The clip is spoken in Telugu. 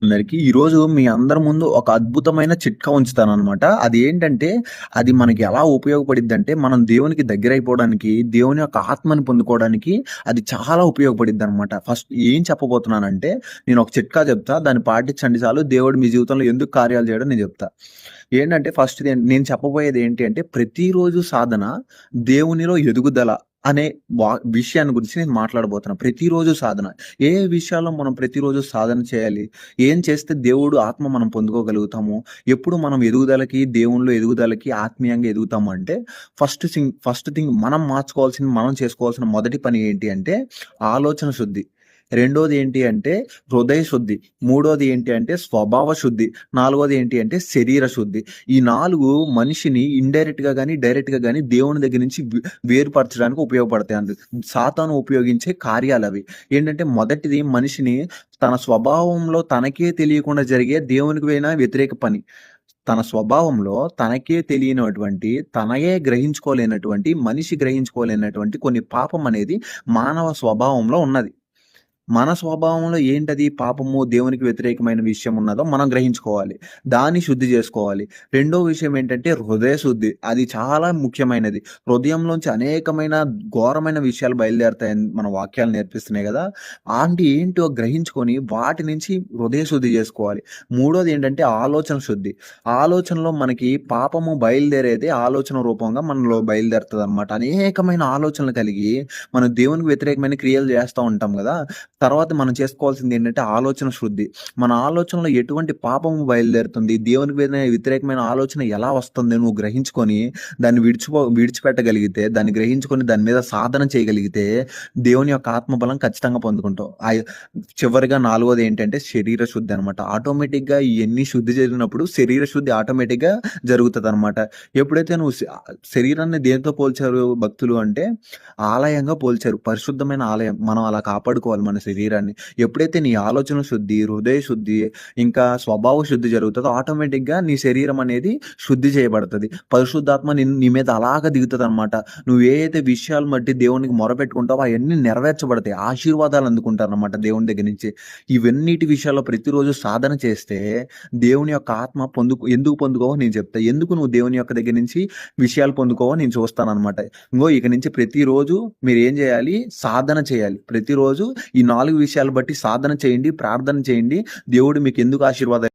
అందరికి ఈరోజు మీ అందరి ముందు ఒక అద్భుతమైన చిట్కా ఉంచుతాననమాట. అది ఏంటంటే, అది మనకి ఎలా ఉపయోగపడిద్దంటే, మనం దేవునికి దగ్గరైపోవడానికి, దేవుని యొక్క ఆత్మని పొందుకోవడానికి అది చాలా ఉపయోగపడిద్దనమాట. ఫస్ట్ ఏం చెప్పబోతున్నానంటే, నేను ఒక చిట్కా చెప్తా. దాన్ని పాటించండి చాలు. దేవుడు మీ జీవితంలో ఎందుకు కార్యాలు చేయడో నేను చెప్తా. ఏంటంటే ఫస్ట్‌ది నేను చెప్పబోయేది ఏంటి అంటే, ప్రతిరోజు సాధన దేవునిలో ఎదుగుదల అనే విషయాన్ని గురించి నేను మాట్లాడబోతున్నా. ప్రతిరోజు సాధన. ఏ ఏ విషయాల్లో మనం ప్రతిరోజు సాధన చేయాలి? ఏం చేస్తే దేవుడు ఆత్మ మనం పొందుకోగలుగుతాము? ఎప్పుడు మనం ఎదుగుదలకి, దేవునిలో ఎదుగుదలకి, ఆత్మీయంగా ఎదుగుతాము అంటే, ఫస్ట్ థింగ్ మనం మార్చుకోవాల్సింది, మనం చేసుకోవాల్సిన మొదటి పని ఏంటి అంటే, ఆలోచన శుద్ధి. రెండోది ఏంటి అంటే హృదయ శుద్ధి. మూడోది ఏంటి అంటే స్వభావ శుద్ధి. నాలుగోది ఏంటి అంటే శరీర శుద్ధి. ఈ 4 మనిషిని ఇండైరెక్ట్‌గా గాని, డైరెక్ట్‌గా గాని దేవుని దగ్గర నుంచి వేరుపరచడానికి ఉపయోగపడతాయండి. సాతాను ఉపయోగించే కార్యాలవి. ఏంటంటే మొదటిది మనిషిని తన స్వభావంలో తనకే తెలియకుండా జరిగే దేవునికి వ్యతిరేక పని. తన స్వభావంలో తనకే తెలియనటువంటి, తనయే గ్రహించుకోలేనటువంటి, మనిషి గ్రహించుకోలేనటువంటి కొన్ని పాపం అనేది మానవ స్వభావంలో ఉన్నది. మన స్వభావంలో ఏంటది పాపము, దేవునికి వ్యతిరేకమైన విషయం ఉన్నదో మనం గ్రహించుకోవాలి. దాన్ని శుద్ధి చేసుకోవాలి. రెండో విషయం ఏంటంటే హృదయ శుద్ధి. అది చాలా ముఖ్యమైనది. హృదయంలోంచి అనేకమైన ఘోరమైన విషయాలు బయలుదేరుతాయని మన వాక్యాలు నేర్పిస్తున్నాయి గదా! ఏంటో గ్రహించుకొని వాటి నుంచి హృదయ శుద్ధి చేసుకోవాలి. మూడోది ఏంటంటే ఆలోచన శుద్ధి. ఆలోచనలో మనకి పాపము బయలుదేరేదే ఆలోచన రూపంగా మనలో బయలుదేరుతదనమాట. అనేకమైన ఆలోచనలు కలిగి మనం దేవునికి వ్యతిరేకమైన క్రియలు చేస్తా ఉంటాం గదా! తర్వాత మనం చేసుకోవాల్సింది ఏంటంటే ఆలోచన శుద్ధి. మన ఆలోచనలో ఎటువంటి పాపము బయలుదేరుతుంది, దేవునికి వ్యతిరేకమైన ఆలోచన ఎలా వస్తుంది నువ్వు గ్రహించుకొని దాన్ని విడిచిపెట్టగలిగితే, దాన్ని గ్రహించుకొని దాని మీద సాధన చేయగలిగితే దేవుని యొక్క ఆత్మబలం ఖచ్చితంగా పొందుకుంటావు. చివరిగా నాలుగోది ఏంటంటే శరీర శుద్ధి అనమాట. ఆటోమేటిక్‌గా ఇయన్నీ శుద్ధి జరిగినప్పుడు శరీర శుద్ధి ఆటోమేటిక్‌గా జరుగుతదనమాట. ఎప్పుడైతే నువ్వు శరీరాన్ని దేనితో పోల్చారు భక్తులు అంటే ఆలయంగా పోల్చారు. పరిశుద్ధమైన ఆలయం. మనం అలా కాపాడుకోవాలి మన శరీరాన్ని. ఎప్పుడైతే నీ ఆలోచన శుద్ధి, హృదయ శుద్ధి, ఇంకా స్వభావ శుద్ధి జరుగుతదో ఆటోమేటిక్‌గా నీ శరీరం అనేది శుద్ధి చేయబడతది. పరిశుద్ధాత్మ నీ మీద అలాగా దిగుతదనమాట. నువ్వు ఏ అయితే విషయాలు బట్టి దేవునికి మొరపెట్టుకుంటావో అయన్నీ నెరవేర్చబడతాయి. ఆశీర్వాదాలు అందుకుంటారనమాట దేవుని దగ్గర నుంచి. ఇవన్నిటి విషయాల్లో ప్రతిరోజు సాధన చేస్తే దేవుని యొక్క ఆత్మ ఎందుకు పొందుకోవో నేను చెప్తా. ఎందుకు నువ్వు దేవుని యొక్క దగ్గర నుంచి విషయాలు పొందుకోవో నేను చూస్తాననమాట. ఇక నుంచి ప్రతిరోజు మీరేం చేయాలి? సాధన చేయాలి. ప్రతిరోజు ఈ 4 విషయాలు బట్టి సాధన చేయండి, ప్రార్థన చేయండి. దేవుడు మీకు ఎందుకు ఆశీర్వాదాలు